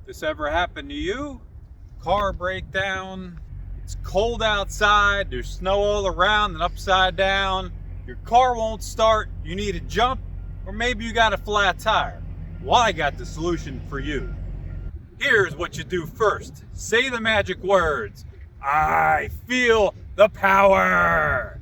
This ever happened to you? Car breakdown, it's cold outside, there's snow all around and upside down, your car won't start, you need a jump, or maybe you got a flat tire. Well, I got the solution for you. Here's what you do first. Say the magic words. I feel the power.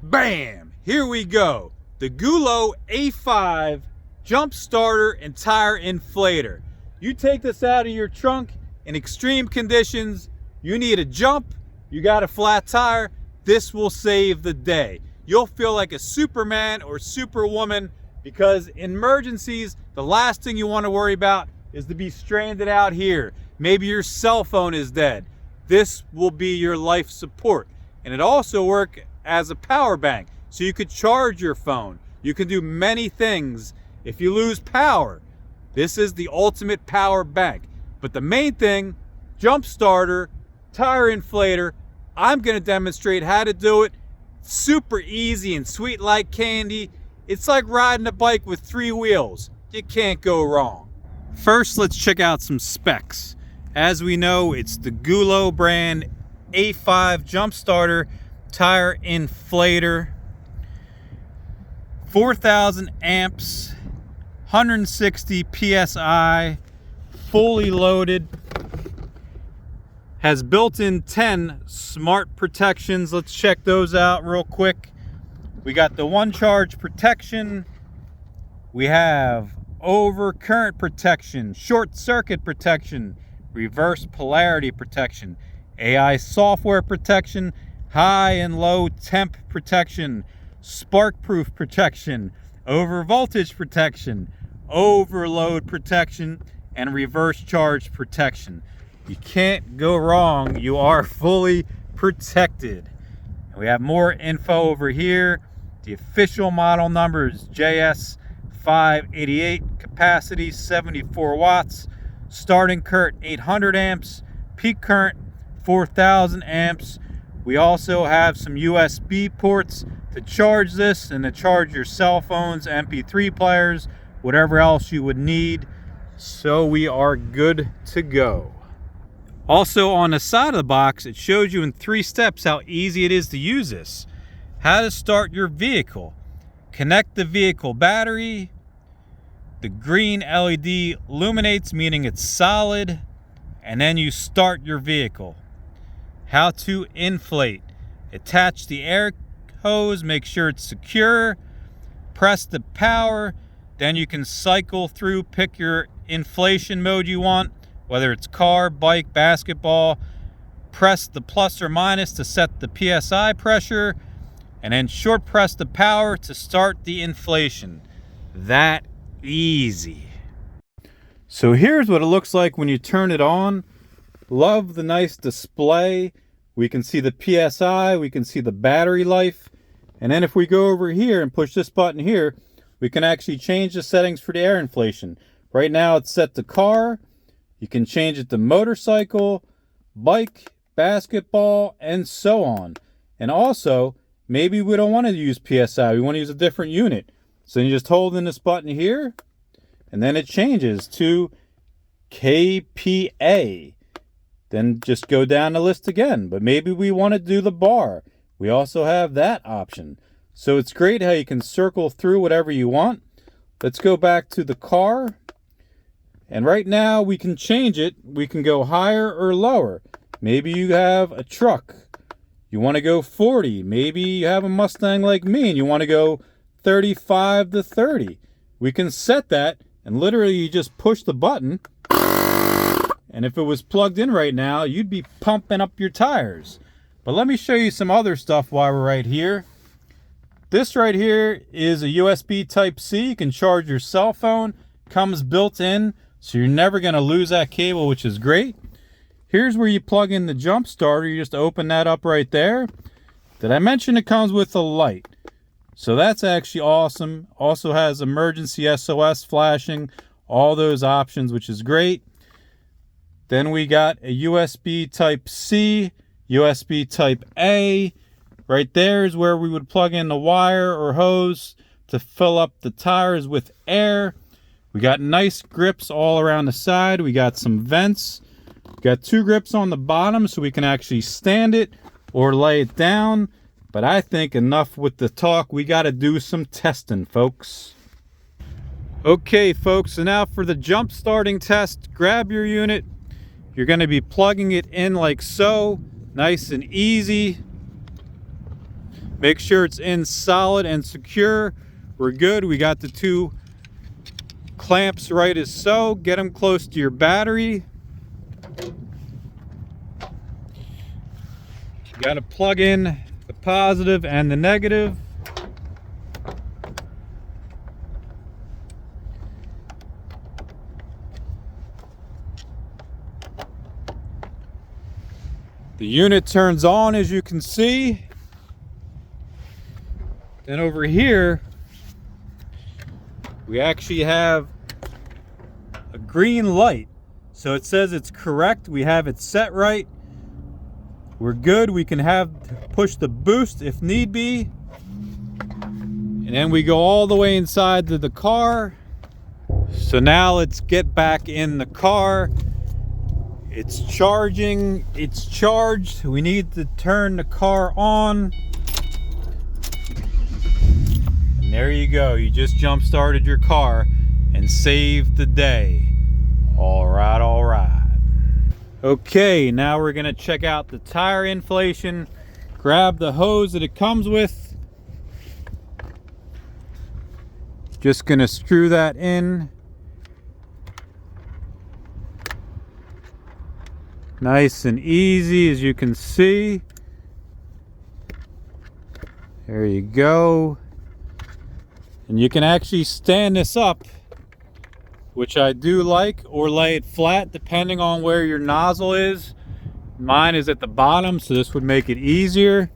Bam! Here we go. The GOOLOO A5 jump starter and tire inflator. You take this out of your trunk in extreme conditions, you need a jump, you got a flat tire, this will save the day. You'll feel like a Superman or Superwoman, because in emergencies, the last thing you want to worry about is to be stranded out here. Maybe your cell phone is dead. This will be your life support. And it also works as a power bank, so you could charge your phone. You can do many things. If you lose power, this is the ultimate power bank. But the main thing, jump starter, tire inflator, I'm going to demonstrate how to do it. Super easy and sweet like candy. It's like riding a bike with 3 wheels. You can't go wrong. First, let's check out some specs. As we know, it's the GOOLOO brand A5 jump starter tire inflator. 4,000 amps, 160 psi, fully loaded. Has built-in 10 smart protections. Let's check those out real quick. We got the one charge protection. We have over current protection, short circuit protection, reverse polarity protection, AI software protection, high and low temp protection, spark proof protection, over voltage protection, overload protection, and reverse charge protection. You can't go wrong. You are fully protected. And we have more info over here. The official model number is JS588, capacity 74 watts, starting current 800 amps, peak current 4,000 amps. We also have some USB ports to charge this and to charge your cell phones, MP3 players, whatever else you would need. So we are good to go. Also on the side of the box, it shows you in 3 steps how easy it is to use this. How to start your vehicle. Connect the vehicle battery. The green LED illuminates, meaning it's solid. And then you start your vehicle. How to inflate. Attach the air hose, make sure it's secure. Press the power. Then you can cycle through, pick your inflation mode you want, whether it's car, bike, basketball. Press the plus or minus to set the PSI pressure, and then short press the power to start the inflation. That easy. So here's what it looks like when you turn it on. Love the nice display. We can see the PSI, we can see the battery life. And then if we go over here and push this button here, we can actually change the settings for the air inflation. Right now it's set to car. You can change it to motorcycle, bike, basketball, and so on. And also, maybe we don't want to use PSI. We want to use a different unit. So you just hold in this button here, and then it changes to KPA. Then just go down the list again. But maybe we want to do the bar. We also have that option. So it's great how you can circle through whatever you want. Let's go back to the car. And right now we can change it. We can go higher or lower. Maybe you have a truck. You want to go 40. Maybe you have a Mustang like me and you want to go 35 to 30. We can set that, and literally you just push the button. And if it was plugged in right now, you'd be pumping up your tires. But let me show you some other stuff while we're right here. This right here is a USB Type-C. You can charge your cell phone. Comes built in, so you're never going to lose that cable, which is great. Here's where you plug in the jump starter. You just open that up right there. Did I mention it comes with a light? So that's actually awesome. Also has emergency SOS flashing, all those options, which is great. Then we got a USB Type-C, USB Type-A. Right there is where we would plug in the wire or hose to fill up the tires with air. We got nice grips all around the side. We got some vents. We got 2 grips on the bottom so we can actually stand it or lay it down. But I think enough with the talk. We got to do some testing, folks. Okay, folks, so now for the jump starting test, grab your unit. You're going to be plugging it in like so, nice and easy. Make sure it's in solid and secure. We're good. We got the 2 clamps right as so. Get them close to your battery. You got to plug in the positive and the negative. The unit turns on, as you can see. Then over here, we actually have a green light. So it says it's correct. We have it set right. We're good. We can push the boost if need be. And then we go all the way inside to the car. So now let's get back in the car. It's charging. It's charged. We need to turn the car on. And there you go. You just jump started your car and saved the day. All right, all right. Okay, now we're gonna check out the tire inflation. Grab the hose that it comes with. Just gonna screw that in. Nice and easy, as you can see. There you go. And you can actually stand this up, which I do like, or lay it flat depending on where your nozzle is. Mine is at the bottom, so this would make it easier.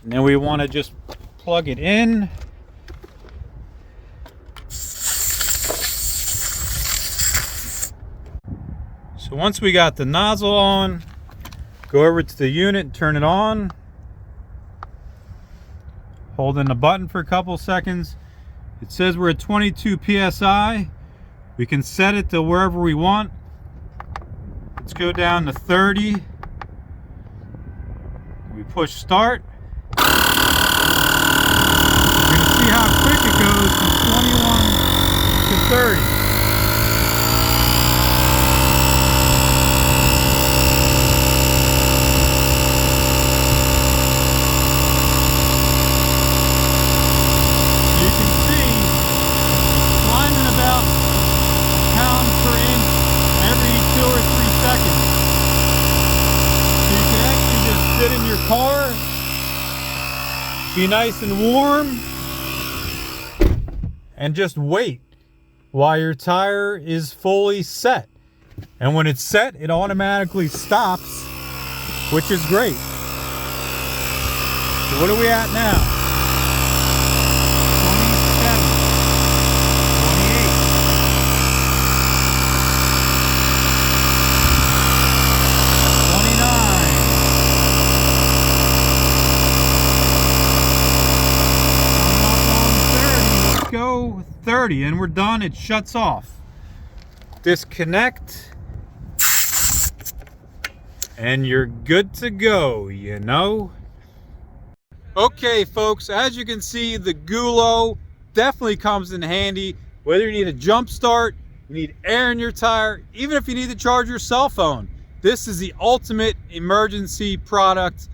And then we want to just plug it in. So once we got the nozzle on, go over to the unit and turn it on. Hold in the button for a couple seconds. It says we're at 22 PSI. We can set it to wherever we want. Let's go down to 30. We push start. You're gonna see how quick it goes from 21 to 30. Sit in your car, be nice and warm, and just wait while your tire is fully set. And when it's set, it automatically stops, which is great. So what are we at now? 30, and we're done. It shuts off. Disconnect, and you're good to go, you know. Okay, folks, as you can see, the Gulo definitely comes in handy. Whether you need a jump start, you need air in your tire, even if you need to charge your cell phone, this is the ultimate emergency product.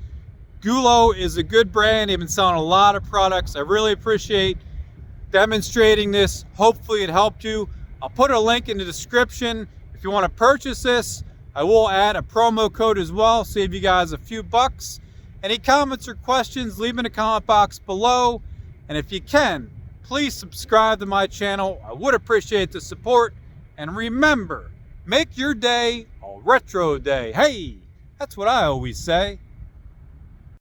Gulo is a good brand. They've been selling a lot of products. I really appreciate demonstrating this. Hopefully it helped you. I'll put a link in the description if you want to purchase this. I will add a promo code as well, save you guys a few bucks. Any comments or questions, leave in the comment box below. And if you can, please subscribe to my channel. I would appreciate the support. And remember, make your day a retro day. Hey, that's what I always say.